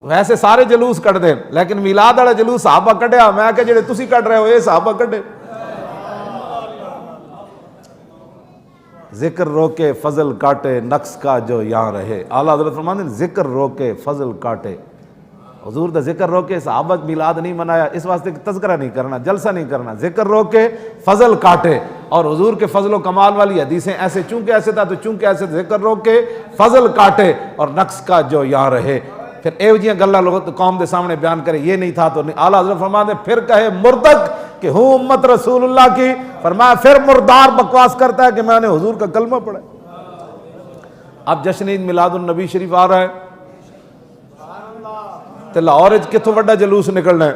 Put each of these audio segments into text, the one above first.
ویسے سارے جلوس کٹ دے لیکن میلاد والا جلوس صحابہ کڈیا، میں کہ جڑے تسی کٹ رہے ہو یہ صحابہ کڈے۔ ذکر روکے فضل کاٹے نقص کا جو یہاں رہے، اعلیٰ حضرت فرماتے ہیں ذکر روکے فضل کاٹے۔ حضور دا ذکر روکے، صحابہ میلاد نہیں منایا اس واسطے کہ تذکرہ نہیں کرنا، جلسہ نہیں کرنا، ذکر روکے فضل کاٹے۔ اور حضور کے فضل و کمال والی حدیثیں ایسے چونکہ ایسے تھا تو چونکہ ایسے، ذکر روکے فضل کاٹے اور نقص کا جو یہاں رہے۔ پھر ایو جیاں گلاں لوگ قوم دے سامنے بیان کرے یہ نہیں تھا تو نہیں۔ اعلیٰ حضرت فرماتے ہیں پھر کہے مردک کہ ہوں امت رسول اللہ کی، فرمایا پھر مردار بکواس کرتا ہے کہ میں نے حضور کا کلمہ پڑھا۔ اب جشن عید میلاد النبی شریف آ رہا ہے تے لاہور وچ کتھوں وڈا جلوس نکلنا ہے؟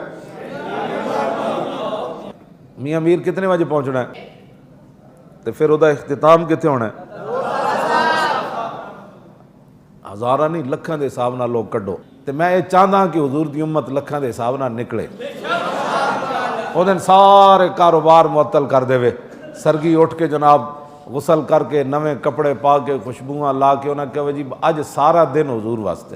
میاں میر کتنے بجے پہنچنا ہے تے پھر وہ اختتام کتنے ہونا ہے؟ ہزاراں نہیں لکھاں دے حساب نال لوگ کڈو تے میں یہ چاہتا کہ حضور دی امت لکھاں دے حساب نال نکلے۔ وہ دن سارے کاروبار معطل کر دے وے، سرگی اٹھ کے جناب غسل کر کے نویں کپڑے پا کے خوشبوواں لا کے انہاں کہا جی اج سارا دن حضور واسطے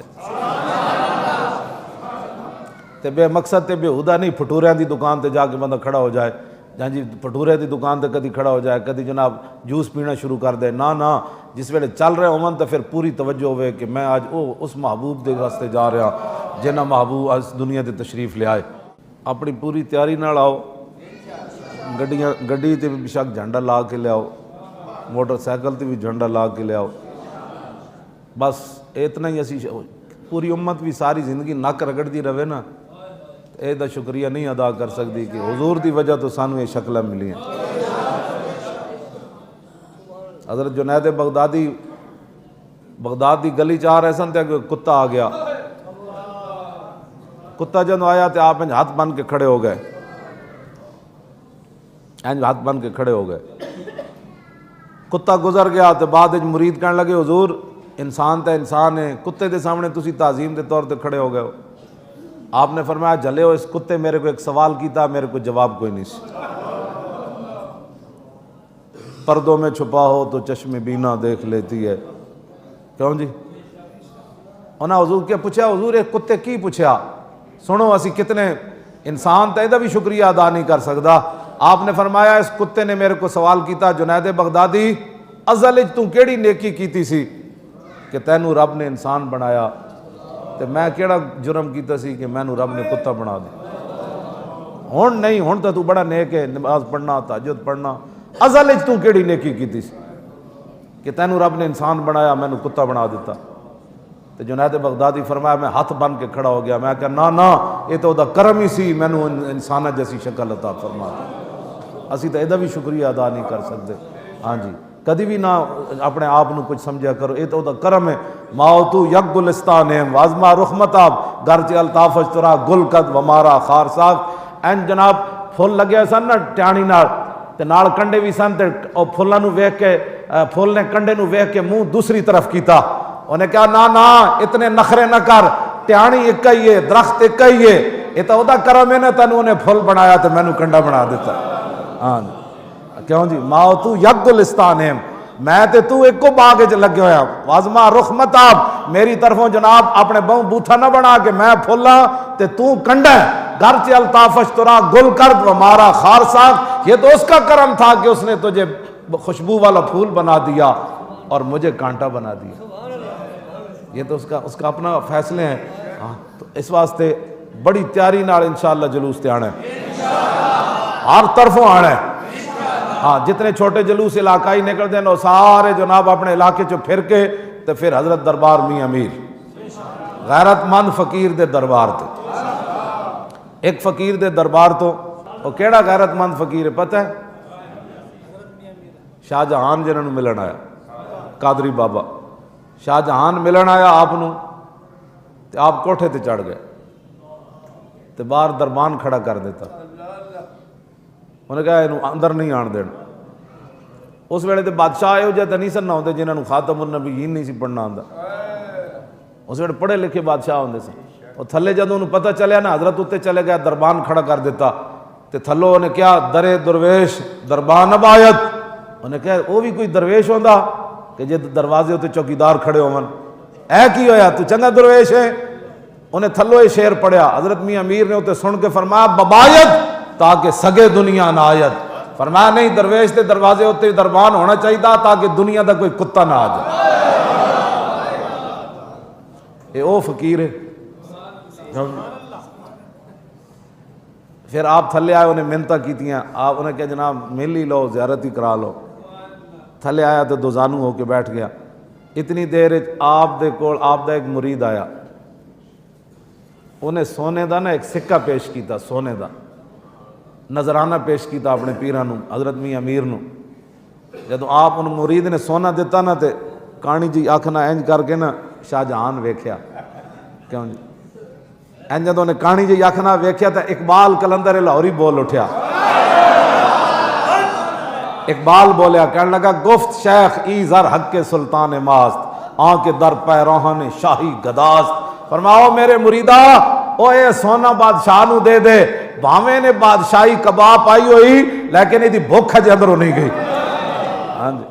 تے بے مقصد تے بے ہدا نہیں پھٹوریاں دی دکان تے جا کے بندہ کھڑا ہو جائے، جہاں جی پھٹورے دی دکان تے کدی کھڑا ہو جائے، کدی جناب جوس پینا شروع کر دے۔ نہ جس ویلے چل رہے ہون تو پھر پوری توجہ ہوئے کہ میں آج اس محبوب دے واسطے جا رہا جنہ محبوب اس دنیا تے تشریف لے آئے۔ اپنی پوری تیاری نال آؤ، گڈی تے بھی شک جھنڈا لا کے لے آؤ، موٹر سائیکل تے بھی جھنڈا لا کے لے آؤ۔ بس اتنا ہی اسی پوری امت بھی ساری زندگی نک رگڑتی رہے نا، اے دا شکریہ نہیں ادا کر سکتی کہ حضور دی وجہ تو سانو یہ شکلیں ملی ہیں۔ حضرت جنید بغداد دی گلی چاہ رہے سن تے کتا آ گیا، کتا جب آیا تو آپ ہاتھ بن کے کھڑے ہو گئے، ہاتھ بن کے کھڑے ہو گئے۔ کتا گزر گیا تو بعد مرید کہنے لگے حضور انسان تے انسان ہے، کتے دے سامنے تسی تعظیم دے طور تے کھڑے ہو گئے ہو۔ آپ نے فرمایا جلے ہو اس کتے میرے کو ایک سوال کیتا، میرے کو جواب کوئی نہیں سی۔ پردوں میں چھپا ہو تو چشم بینا دیکھ لیتی ہے، کیوں جی؟ انہاں حضور کیا پوچھا، حضور ایک کتے کی پوچھا، سنو اسی کتنے انسان تے دا بھی شکریہ ادا نہیں کر سکتا۔ آپ نے فرمایا اس کتے نے میرے کو سوال کیتا جنید بغدادی ازل تو کیڑی نیکی کیتی سی کہ تینوں رب نے انسان بنایا تے میں کیڑا جرم کیتا سی کہ مینوں رب نے کتا بنا دیا؟ ہن نہیں، ہن تو بڑا نیک ہے، نماز پڑھنا تہجد پڑھنا، ازل تو کیڑی نیکی کیتی سی کہ تینوں رب نے انسان بنایا مینوں کتا بنا دیتا؟ تو جنید بغدادی فرمایا میں ہاتھ بن کے کھڑا ہو گیا، میں کہا نہ یہ تو دا کرم ہی سی مینوں انسانہ جیسی شکل عطا فرما دی۔ اسی تو یہ بھی شکریہ ادا نہیں کر سکتے۔ ہاں جی، کدی بھی نہ اپنے آپ کو کچھ سمجھا کرو، یہ تو دا کرم ہے۔ ماؤتو یک گلستان ہے وازما رحمتاب گرچہ الطافش ترا گل قد ومارا خار ساک۔ این جناب پھول لگے سن نا ٹیانی نال تے نال کنڈے بھی سن تے او پھولاں نو ویکھ کے پھول نے کنڈے نو ویکھ کے منہ دوسری طرف کیتا، انہیں کہا نہ اتنے نخرے نہ کر، ٹیانی ایک ہی ہے، درخت ایک ہی ہے، یہ تو دا کرم ہے نا تینوں نے پھول بنایا تے مینوں کنڈا بنا دیتا۔ ہاں کیوں جی، ماں تو یک گلستان ہے، میں تے تو ایک کو باغ وچ لگے ہویا، وازما رخ متاب میری طرفوں جناب اپنے بہوں بوتھا نہ بنا کے میں پھولاں تے تو کنڈا ہے، گرچہ الطافش ترا گل کرد و مارا خار ساک۔ یہ تو اس کا کرم تھا کہ اس نے تجھے خوشبو والا پھول بنا دیا اور مجھے کانٹا بنا دیا۔ یہ تو اس کا اپنا فیصلے ہیں۔ ہاں تو اس واسطے بڑی تیاری نال انشاءاللہ جلوس تے آنا ہے، ہر طرفوں آنا ہے۔ ہاں جتنے چھوٹے جلوس علاقائی نکل دیں سارے جناب اپنے علاقے چو پھر کے تو پھر حضرت دربار میاں امیر غیرت مند فقیر دے دربار تے۔ ایک فقیر دے دربار تو وہ کیڑا غیرت مند فقیر ہے پتہ ہے؟ شاہ جہان جنہوں نے ملن آیا، قادری بابا شاہ جہان ملن آیا آپ نو تے آپ کوٹھے تے چڑھ گئے تے باہر دربان کھڑا کر دیتا، انہیں کہا انہوں اندر نہیں آن دینا۔ اس ویلے تے بادشاہ آئے ہو جاتے نہیں سن نہ ہوتے جنہوں خاتم النبیین نہیں سی پڑھنا آندا، اس ویلے پڑھے لکھے بادشاہ ہوندے سن۔ اور تھلے جدوں انہوں پتہ چلیا نا حضرت اتے چلے گیا دربان کھڑا کر دیتا تے تھلو انہیں کیا درے درویش دربان اب آیت، انہیں کہا وہ بھی کوئی درویش ہوندا کہ جے دروازے ہوتے چوکیدار کھڑے ہون، اے کی ہویا تو چنگا درویش ہے؟ انہیں تھلو ہی شعر پڑھیا، حضرت میاں امیر نے اسے سن کے فرمایا ببایت تاکہ سگے دنیا نہ آیت، فرمایا نہیں درویش دے دروازے ہوتے دربان ہونا چاہیے تاکہ دنیا دا کوئی کتا نہ آ جائے۔ یہ او فقیر ہے۔ پھر آپ تھلے آئے، انہیں منتیں کیتیاں، آپ انہیں کہا جناب مل ہی لو، زیارت ہی کرا لو۔ تھلے آیا تو دو زانو ہو کے بیٹھ گیا۔ اتنی دیر آپ دے کول آپ دا ایک مرید آیا، انہیں سونے دا نا ایک سکہ پیش کیتا، سونے دا نظرانہ پیش کیتا اپنے پیرانو حضرت میاں امیر نو۔ جدو آپ ان مرید نے سونا دیتا نا تے کانی جی آکھنا اینج کر کے نا شاہ جہان ویکھیا، کیوں جی اینج جدو نے کانی جی آکھنا ویکھیا تا اقبال کلندر لاہوری بول اٹھیا۔ اقبال بولیا، کہنے لگا گفت شیخ ای زر حق کے سلطان ماست، آن کے در پیراہن شاہی گداست۔ فرماؤ میرے مریدہ او اے سونا بادشاہ نو دے دے، بھاویں نے بادشاہی کباب پائی ہوئی لیکن یہ دی بھوک ہجے اندروں نہیں گئی۔ ہاں جی